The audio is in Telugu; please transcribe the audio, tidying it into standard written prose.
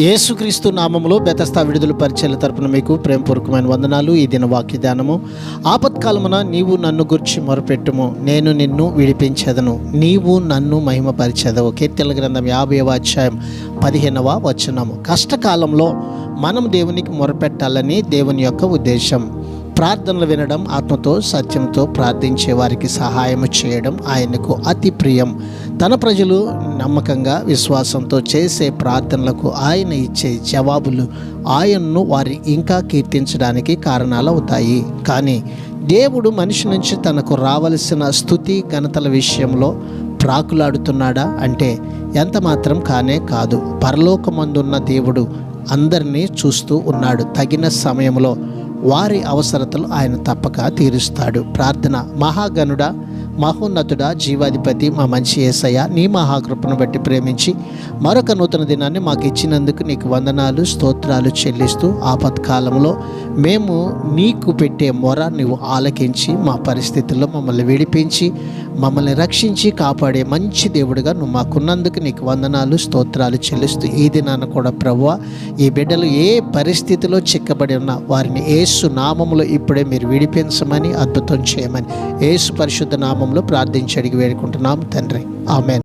యేసుక్రీస్తు నామములో బెతస్తా విడుదల పరిచయాల తరపున మీకు ప్రేమపూర్వకమైన వందనాలు. ఈ దిన వాక్య ధ్యానము. ఆపత్కాలమున నీవు నన్ను గుర్చి మొరపెట్టుము, నేను నిన్ను విడిపించెదను, నీవు నన్ను మహిమపరిచెదవు. కీర్తనల గ్రంథం 50వ అధ్యాయం 15వ వచనము. కష్టకాలంలో మనం దేవునికి మొరపెట్టాలని దేవుని యొక్క ఉద్దేశం. ప్రార్థనలు వినడం, ఆత్మతో సత్యంతో ప్రార్థించే వారికి సహాయం చేయడం ఆయనకు అతి ప్రియం. తన ప్రజలు నమ్మకంగా విశ్వాసంతో చేసే ప్రార్థనలకు ఆయన ఇచ్చే జవాబులు ఆయన్ను వారి ఇంకా కీర్తించడానికి కారణాలు అవుతాయి. కానీ దేవుడు మనిషి నుంచి తనకు రావలసిన స్తుతి ఘనతల విషయంలో ప్రాకులాడుతున్నాడా అంటే ఎంత మాత్రం కానే కాదు. పరలోకమందున్న దేవుడు అందరినీ చూస్తూ ఉన్నాడు. తగిన సమయంలో వారి అవసరతలు ఆయన తప్పక తీరుస్తాడు. ప్రార్థన. మహాగణుడా, మహోన్నతుడా, జీవాధిపతి, మా మంచి యేసయ్య, నీ మహాకృపను బట్టి ప్రేమించి మరొక నూతన దినాన్ని మాకు ఇచ్చినందుకు నీకు వందనాలు, స్తోత్రాలు చెల్లిస్తూ ఆపత్కాలంలో మేము నీకు పెట్టే మొర నువ్వు ఆలకించి మా పరిస్థితుల్లో మమ్మల్ని విడిపించి మమ్మల్ని రక్షించి కాపాడే మంచి దేవుడిగా నువ్వు మాకున్నందుకు నీకు వందనాలు, స్తోత్రాలు చెల్లిస్తూ ఈ దినాన కూడా ప్రభువా, ఈ బిడ్డలు ఏ పరిస్థితిలో చిక్కబడి ఉన్నా వారిని యేసు నామములో ఇప్పుడే మీరు విడిపించమని, అద్భుతం చేయమని యేసు పరిశుద్ధ నామంలో ప్రార్థించి అడిగి వేడుకుంటున్నాం తండ్రి. ఆమేన్.